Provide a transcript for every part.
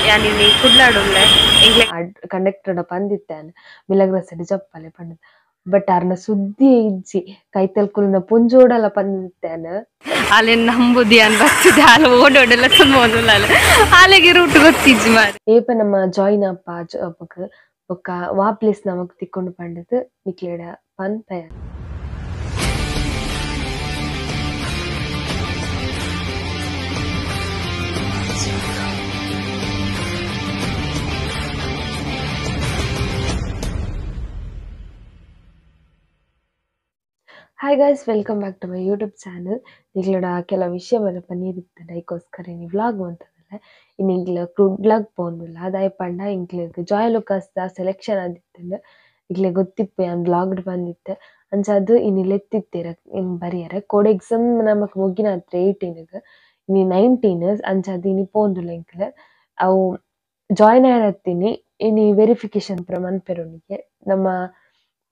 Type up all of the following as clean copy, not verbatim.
يعني ಕುಡ್ಲಾಡುಲ್ಲೆ ಎಂಗ್ಲೆ conductor ಪಂದಿತ್ತಾನೆ ಮಿಲಗ್ರಸಡಿ ಜಪ್ಪಲೆ ಪಂಡ but ಅರ್ನ ಸುದ್ದಿ ಇಜ್ಜಿ ಕೈತಲ್ಕುಲ್ನ ಪುಂಜೋಡಲ ಪಂದಿತ್ತಾನೆ ಆಲೆನ್ ನಂಬುದಿ ಅನ್ ಬರ್ತದೆ ಆಲ ಓಡೋಡೆಲ್ಲ ತುಂಬೋದಿಲ್ಲ ಆಲೆಗೆ ರೂಟ್ ಗೊತ್ತಿಜ್ಜಿ ಮಾರಿ ಏಪ ನಮ್ಮ ಜಾಯಿನ್ ಅಪ್ಪ ಜಾಬಕ್ ಬೊಕ್ಕ ವಾ ಪ್ಲೇಸ್ ನಮಕ್ ತಿಕ್ಕೊಂಡು ಪಂಡದು ನಿಕ್ಲೆಡ ಪನ್ ಪಯ hi guys, welcome back to my YouTube channel. ಈಗ್ಲಡ ಕೆಲ ವಿಷಯ ಬರಪ್ಪ ನೀರಿರ್ತದೆ ಅದಕ್ಕೋಸ್ಕರ ನೀ ವ್ಲಾಗ್ ಅಂತದಲ್ಲ ಇನ್ನು ಈಗ್ಲ ಕುಡ್ಲಾಗ್ ಪೋಂದಿಲ್ಲ ಅದಾಯ ಪಂಡ ಇಂಕ್ಲಿಗೆ ಜಾಯ್ ಲುಕಾಸ್ದ ಸೆಲೆಕ್ಷನ್ ಆದಿತ್ತಂದ್ರೆ ಈಗ್ಲೇ ಗೊತ್ತಿಪ್ಪೆ ನಾನು ವ್ಲಾಗ್ಡ್ ಬಂದಿತ್ತೆ ಅಂಚದು ಇನ್ನಿಲ್ಲಿ ಎತ್ತಿತ್ತೀರ ಇನ್ನು ಬರಿಯಾರ ಕೋಡ್ ಎಕ್ಸಾಮ್ ನಮಕ್ ಮುಗಿನ ಹತ್ರ 18ಗೆ ಇನ್ನು 19 ಅಂಚದು ಇನ್ನು ಪೋಂದಿಲ್ಲ ಇಂಕ್ಲೆ ಅವು ಜಾಯ್ನ್ ಆಯತ್ತೀನಿ ಇನ್ನು ವೆರಿಫಿಕೇಶನ್ ಪುರ ಮನ್ಪೆರೋನಿಗೆ ನಮ್ಮ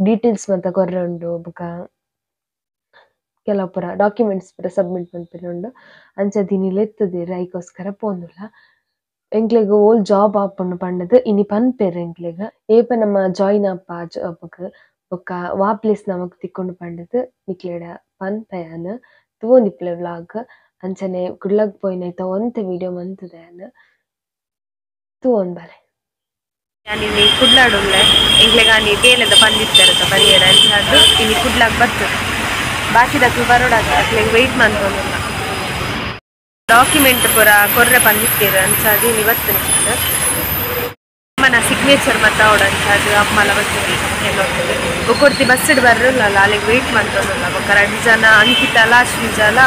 ಡೀಟೇಲ್ಸ್ ಮಾತ ಕೊರ್ರೆ ಉಂಡು ಬೊಕ ಕೆಲವು ಪುರ ಡಾಕ್ಯುಮೆಂಟ್ಸ್ ಪುರ ಸಬ್ಮಿಟ್ ಮನ್ಪೆರೊಂಡು ಅಂಚದಿನಿಲ್ ಎತ್ತುದೆರ್ ಐಕೋಸ್ಕರ ಪೋಂದುಲ್ಲ ಎಂಕ್ಲೆಗ್ ಓಲ್ ಜಾಬ್ ಆಪುಂಡು ಪಂಡದು ಇನಿ ಪನ್ಪೆರ್ ಎಂಕ್ಲೆಗ್ ಏಪ ನಮ್ಮ ಜಾಯಿನ್ ಅಪ್ಪ ಜಾಬ್ಗ್ ಬೊಕ್ಕ ವಾ ಪ್ಲೇಸ್ ನಮಕ್ ತಿಕ್ಕೊಂಡು ಪಂಡದು ನಿಕ್ಲೆಡ ಪನ್ಪಯಾನ್ ತೂವೊಂದಿಪ್ಪುಲೆ ವ್ಲಾಗ್ ಅಂಚನೆ ಕುಡ್ಲಗ್ ಪೋಯಿನ ಐತ ಒಂತೆ ವಿಡಿಯೋ ಮಂತುದೆನ್ ತೂವೊಂದು ಬಾಲೆ ಯಾನಿನಿ ಕುಡ್ಲಾಡುಲ್ಲೆ ಎಂಕ್ಲೆಗಾನಿ ಬೇಲೆದ ಪಂದಿತ್ತೆರತ ಬರಿಯರ ಅಂಚಾದು ಇನಿ ಕುಡ್ಲಾಗ್ ಬರ್ತದೆ ಬಾಕಿದಕ್ಲು ಬರೋಡಾಗ ಅಕ್ಲೆಗ್ ವೆಯ್ಟ್ ಮಾಡ್ಕೊಂಡಿಲ್ಲ ಡಾಕ್ಯುಮೆಂಟ್ ಪೂರ ಕೊರ್ರೆ ಬಂದಿತ್ತೀರ ಅಂಚಾದು ಇವತ್ತು ಅಮ್ಮನ ಸಿಗ್ನೇಚರ್ ಮತ್ತು ಅವಡ ಅಂಚಾದು ಅಮ್ಮಲ ಬರ್ತದೆ ಎಲ್ಲೋಗ್ತದೆ ಬೊಕೊಡ್ತಿ ಬಸ್ಸಿಡ್ ಬರ್ರಲ್ಲ ಅಲ್ಲಿಗೆ ವೆಯ್ಟ್ ಮಾಡ್ಕೊಂಡಿಲ್ಲ ಬೊಕ್ಕ 2 ಜನ ಅಂಕಿತ ಶ್ರೀಜಾಲ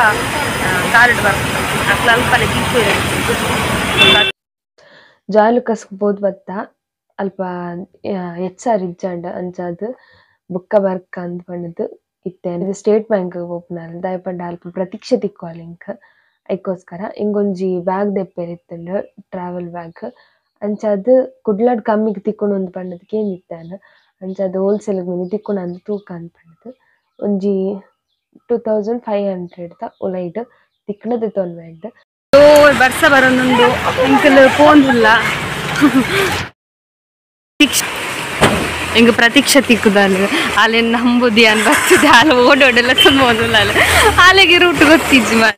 ಕಾರ್ಡ್ ಬರ್ತದೆ ಅಕ್ಲ ಅಲ್ಪನೆ ತಿಕ್ಕಿರ ಜಾಲು ಕಸ್ಕ್ ಬೋದು ಬತ್ತ ಅಲ್ಪ HR ಇಜ್ಜಂಡ ಅಂಚಾದು ಬುಕ್ಕ ಬರ್ಕ ಅಂದ್ ಪಂಡದು ಇತ್ತೆ ಸ್ಟೇಟ್ ಬ್ಯಾಂಕ್ ಓಪನ್ ದಾಯಪಂಡ ಅಲ್ಪ ಪ್ರತೀಕ್ಷೆ ತಿಕ್ಕೋಲಿ ಇಂಕ್ ಐಕೋಸ್ಕರ ಇಂಗೊಂಜಿ ಬ್ಯಾಗ್ ದೆಪ್ಪೆರಿತ್ತಂಡು ಟ್ರಾವೆಲ್ ಬ್ಯಾಗ್ ಅಂಚಾದು ಕುಡ್ಲಾಡ್ ಕಮ್ಮಿಗೆ ತಿಕ್ಕೊಂಡು ಒಂದು ಪಂಡದಕ್ಕೆ ಏನಿತ್ತಾನ ಅಂಚಾದು ಹೋಲ್ಸೇಲ್ಗೆ ಮಿನಿ ತಿಕ್ಕೊಂಡು ಅಂದು ತೂಕ ಅಂದ್ಪಂಡದು ಒಂಜಿ 2500 ದ ಉಲೈಡ್ ತಿಕ್ಕಣದ ತೊಂದು ಬರ್ಸ ಬರೋನುಂಡು ಇಂಕಲ್ ಪೋಂದಿಲ್ಲ ಎಂಗ ಪ್ರತೀಕ್ಷೆ ತಿಕ್ಕುದಲ್ಲ ಆಲೆನ್ ನಂಬುದಿ ಅನ್ ಬರ್ತದೆ ಆಲ ಓಡೋಡೆಲ್ಲ ತುಂಬೋದಿಲ್ಲ ಆಲೆಗೆ ರೂಟ್ ಗೊತ್ತಿಜ್ಜಿ ಮಾರಿ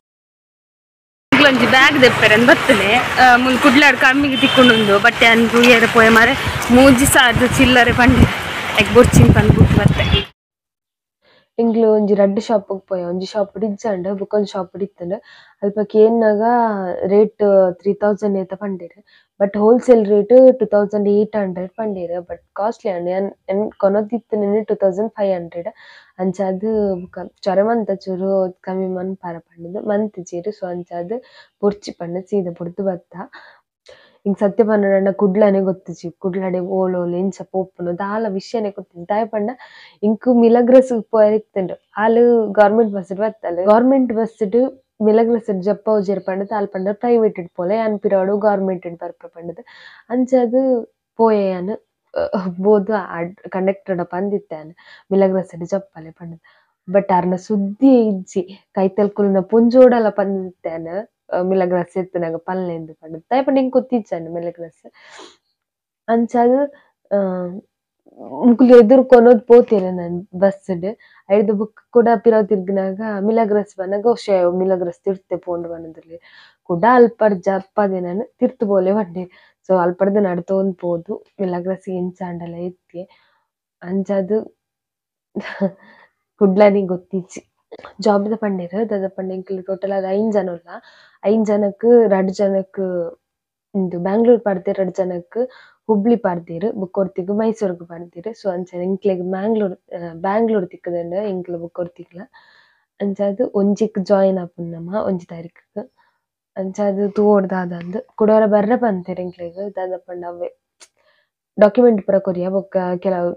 ಒಂಜಿ ಬ್ಯಾಗ್ ದೆಪ್ಪೆರನ್ ಬರ್ತನೆ ಮುಲ್ ಕುಡ್ಲಾಡ್ ಕಮ್ಮಿಗೆ ತಿಕ್ಕೊಂಡು ಬಟ್ಟೆ ಅನ್ ತೂಯರೆ ಪೋಯ ಮಾರೆ 3000 ಚಿಲ್ಲರೆ ಪಂಡೆ ಯಾಕೆ ಬೊರ್ಚಿನ್ ಪಂದ್ ಬಿಟ್ಟು ಬರ್ತೆ ಇಂಗ್ಲು ಒಂಜಿ ರಡ್ಡ್ ಶಾಪಿಗೆ ಪೋಯ ಒಂಜಿ ಶಾಪ್ ಇಜ್ಜಂಡ್ ಬೊಕೊಂಜಿ ಶಾಪ್ ಇತ್ತಂಡ್ ಅಲ್ಪ ಕೇನ್ನಾಗ ರೇಟ್ 3000 ಏತ ಪಂಡೇರ್ ಬಟ್ ಹೋಲ್ಸೇಲ್ ರೇಟ್ 2800 ಪಂಡೇರ್ ಬಟ್ ಕಾಸ್ಟ್ಲಿ ಅಂಡ್ ಕೊನೊದಿತ್ತನೆ 2500 ಅಂಚಾದ್ ಚೊರಮಂತ ಚೂರು ಕಮ್ಮಿ ಮನ್ಪಾರ ಪಂಡದು ಮಂತಿಜೆರ್ ಸೊ ಅಂಚಾದ್ ಬೊರ್ಚಿ ಪಂಡ ಸೀದಾ ಬುಡ್ದು ಬತ್ತ ಇಂಗ್ ಸತ್ಯ ಪನ್ನಡ ಕುಡ್ಲನೆ ಗೊತ್ತಿಜಿ ಕುಡ್ಲಡೆ ಓಲೋಲು ಇಂಚ ಪೋಪುನು ದಾಲ ವಿಷಯನೇ ಗೊತ್ತಿಜಿ ದಾಯ ಪಂಡ ಇಂಕ್ ಮಿಲಗ್ರಸ್ ಪೋಯರಿತ್ತಂಡು ಆಲು ಗೌರ್ಮೆಂಟ್ ಬಸ್ಡ್ ಬತ್ತಲ್ ಗೌರ್ಮೆಂಟ್ ಬಸ್ಡ್ ಮಿಲಗ್ರಸ್ ಜಪ್ಪ ಉಜೇರ್ ಪಂಡದು ಆಲ್ ಪಂಡ ಪ್ರೈವೇಟ್ ಪೋಲೆ ಯಾನ್ ಪಿರಾಡು ಗೌರ್ಮೆಂಟ್ ಬರ್ಪ ಪಂಡದು ಅಂಚಾದ್ ಪೋಯೆಯಾನ್ ಬೋದು ಕಂಡಕ್ಟರ್ ಪಂದಿತ್ತಾನೆ ಮಿಲಗ್ರಸ್ ಜಪ್ಪಲೆ ಪಂಡದು ಬಟ್ ಅರ್ನ ಸುದ್ದಿ ಇಜ್ಜಿ ಕೈತಲ್ಕುಲ್ನ ಪುಂಜೋಡಲ ಪಂದಿತ್ತಾನೆ ಮಿಲಗ್ರಸ್ ಎತ್ತನಾಗ ಪಲ್ಲೆಂದು ಪಂಡದು ದಾಯ ಪಂಡ ಇಂಗ್ ಗೊತ್ತಿಜ್ಜಂಡು ಮಿಲಗ್ರಸ್ ಅಂಚಾದ್ ಮುಕ್ಲು ಎದುರು ಕೊನೋದ್ ಪೋತೆರೆ ನಾನು ಬಸ್ಡ್ ಐದು ಬುಕ್ ಕೂಡ ಪಿರಾವ್ ತಿರ್ಗಿನಾಗ ಮಿಲಗ್ರಸ್ ಬನ್ನಾಗ ಒಶೆ ಮಿಲಗ್ರಸ್ ತಿರ್ತೆ ಪೋಂಡು ಬನ್ನದಲ್ಲಿ ಕೂಡ ಅಲ್ಪಡ್ ಜಪ್ಪದೆ ನಾನು ತಿರ್ತು ಬೋಲೆ ಬಂಡೆ ಸೊ ಅಲ್ಪಡ್ದು ನಡ್ತೊಂದು ಪೋದು ಮಿಲಗ್ರಸ್ ಎಂಚಾಂಡಲ ಎತ್ತಿ ಅಂಚಾದ್ ಕುಡ್ಲನಿ ಗೊತ್ತಿಜ್ಜಿ ಜಾಬ್ದ ಪಂಡೇರ್ ದಾದ ಪಂಡ ಇಂಕ್ಲು ಟೋಟಲ್ ಆಗ 5 ಜನ ಉಲ್ಲ 5 ಜನಕ್ 2 ಜನಕ್ ಇಂದು ಬ್ಯಾಂಗ್ಳೂರ್ ಪಾಡ್ದೆರ್ 2 ಜನಕ್ ಹುಬ್ಳಿ ಪಾಡ್ದೆರ್ ಬುಕ್ಕೊರ್ತಿಗ್ ಮೈಸೂರ್ಗ್ ಪಾಡ್ದೆರ್ ಸೊ ಅಂಚನೆ ಇಂಕ್ಲೆಗ್ ಬ್ಯಾಂಗ್ಳೂರ್ ತಿಕ್ಕುದಂಡ ಇಂಕ್ಲು ಬುಕ್ಕೊರ್ತಿಗ್ಲ ಅಂಚಾದ್ ಒಂಜಿಕ್ ಜಾಯಿನ್ ಆಪುಂಡು ನಮ 1 ತಾರೀಖಗ್ ಅಂಚಾದ್ ತೂವೋಡ್ ದಾದಂದ್ ಕುಡೋರ ಬರ್ರೆ ಪಂತೆರ್ ಇಂಕ್ಲೆಗ್ ದಾದ ಪಂಡ ಅವ್ವೆ ಡಾಕ್ಯುಮೆಂಟ್ ಪೂರ ಕೊರಿಯ ಬೊಕ್ಕ ಕೆಲವು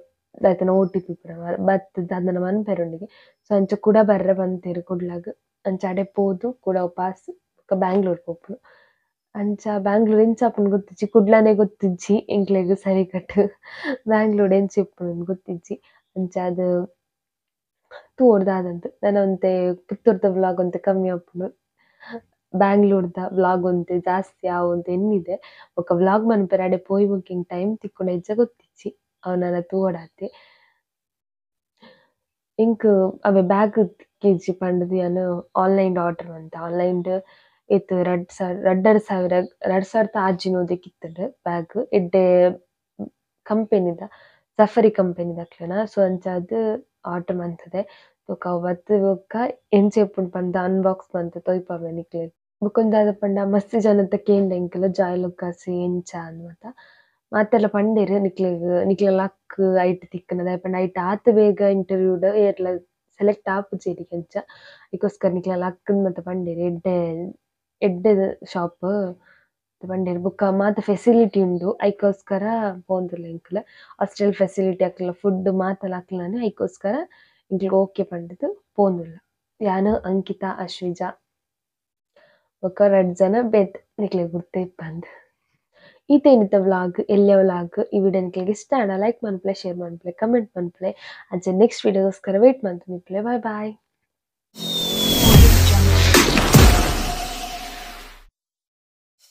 ದಾಯತನ OTP ಪೂರ ಬತ್ ದಾದನ ಮನ್ಪೆರೊಂಡಿಗೆ ಸೊ ಅಂಚ ಕುಡ ಬರ್ರೆ ಪಂತೆರ್ ಕುಡ್ಲಗ್ ಅಂಚ ಅಡೆ ಪೋದು ಕುಡ ಪಾಸ್ ಬೊಕ್ಕ ಬ್ಯಾಂಗ್ಳೂರ್ ಪೋಪುನು ಅಂಚ ಬ್ಯಾಂಗ್ಳೂರ್ ಎಂಚ ಆಪುಂಡು ಗೊತ್ತಿಜ್ಜಿ ಕುಡ್ಲನೆ ಗೊತ್ತಿಜ್ಜಿ ಎಂಕ್ಲೆಗ್ ಸರಿ ಕಟ್ ಬ್ಯಾಂಗ್ಳೂರ್ ಎಂಚ ಇಪ್ಪುಂಡು ಗೊತ್ತಿಜ್ಜಿ ಅಂಚಾದ್ ತೂವೋಡ್ ದಾದಂದ್ ನಾನು ಒಂತೆ ಪುತ್ತೂರ್ದ ವ್ಲಾಗ್ ಒಂತೆ ಕಮ್ಮಿ ಆಪುಂಡು ಬ್ಯಾಂಗ್ಳೂರ್ದ ವ್ಲಾಗ್ ಒಂತೆ ಜಾಸ್ತಿ ಆವೊಂದು ಎನ್ನಿದೆ ಬೊಕ ವ್ಲಾಗ್ ಮನ್ಪೆರ್ ಅಡೆ ಪೋಯಿ ಬುಕ್ಕಿಂಗ್ ಟೈಮ್ ತಿಕ್ಕುಂಡ ಇಜ್ಜ ಗೊತ್ತಿಜ್ಜಿ ಅವನನ ತೂವಡಾತೆ ಇಂಕ್ ಅವೆ ಬ್ಯಾಗ್ ತಿಕ್ಕಿಜ್ಜಿ ಪಂಡ್ ಯಾನ್ ಆನ್ಲೈನ್ ಆರ್ಡರ್ ಮಂತ ಆನ್ಲೈನ್ ಏತ್ 2000 ಆಜಿನೋದೆ ಕಿತ್ತುಂಡು ಬ್ಯಾಗ್ ಎಡ್ಡೆ ಕಂಪೆನಿದ ಸಫರಿ ಕಂಪೆನಿದ ಅಕ್ಲೆನ ಸೊ ಅಂಚಾದ್ ಆರ್ಡರ್ ಮಂತುದೆ ಬೊಕ ಅವು ಬತ್ತ್ ಬೊಕ ಎಂಚ ಇಪ್ಪುಂಡು ಪಂಡ ಅನ್ಬಾಕ್ಸ್ ಮಂತ್ ತೊಯ್ಪಾವೆ ನಿಕ್ಲೆಗ್ ಬೊಕೊಂಜ ದಾದ ಪಂಡ ಮಸ್ತ್ ಜನತ ಕೇಂದ ಎಂಕುಲು ಜಾಯ್ ಲೊಕ್ಕಸಿ ಎಂಚ ಅಂದ್ ಮಾತೆರ್ಲ ಪಂಡೆರ್ ನಿಕ್ಲೆಗ್ ಲಕ್ ಐಟ್ ತಿಕ್ಕುನ ದಾಯೆ ಪಂಡ ಐಟ್ ಆತ್ ಬೇಗ ಇಂಟರ್ವ್ಯೂಡ್ ಏರ್ಲ ಸೆಲೆಕ್ಟ್ ಆಪುಜೆರ್ ಕೆಂಚ ಐಕೋಸ್ಕರ ನಿಕ್ಲೆಗ್ ಲಕ್ ಮಾತ ಪಂಡೆರ್ ಎಡ್ಡೆ ಶಾಪ್ ಪಂಡೆರ್ ಬೊಕ ಮಾತ ಫೆಸಿಲಿಟಿ ಉಂಡು ಐಕೋಸ್ಕರ ಪೋಂದುಲ್ಲೆ ಎಂಕುಲು ಹಾಸ್ಟೆಲ್ ಫೆಸಿಲಿಟಿ ಅಕ್ಲೆನ ಫುಡ್ ಮಾತ ಅಕ್ಲೆನ ಐಕೋಸ್ಕರ ಎಂಕ್ಲೆಗ್ ಓಕೆ ಪಂಡ್ದ್ ಪೋಂದುಲ್ಲ ಯಾನ್ ಅಂಕಿತಾ ಅಶ್ವಿಜಾ ಬೊಕ ರಡ್ಡ್ ಜನ ಬೇತೆ ನಿಕ್ಲೆಗ್ ಗುರ್ತ ಇಪ್ಪಂದ್ ಈತೇನಿತ ವ್ಲಾಗ್ ಎಲ್ಯ ವ್ಲಾಗ್ ಈ ವಿಡಿಯೋ ನಿಕ್ಲೆಗ್ ಇಷ್ಟ ಆಂಡ ಲೈಕ್ ಮನ್ಪುಲೆ ಶೇರ್ ಮನ್ಪುಲೆ ಕಮೆಂಟ್ ಮನ್ಪುಲೆ ಅಂಚನೆ ನೆಕ್ಸ್ಟ್ ವಿಡಿಯೋಗೋಸ್ಕರ ವೇಟ್ ಮಂತುನಿಪ್ಲೆ ಬಾಯ್ ಬಾಯ್.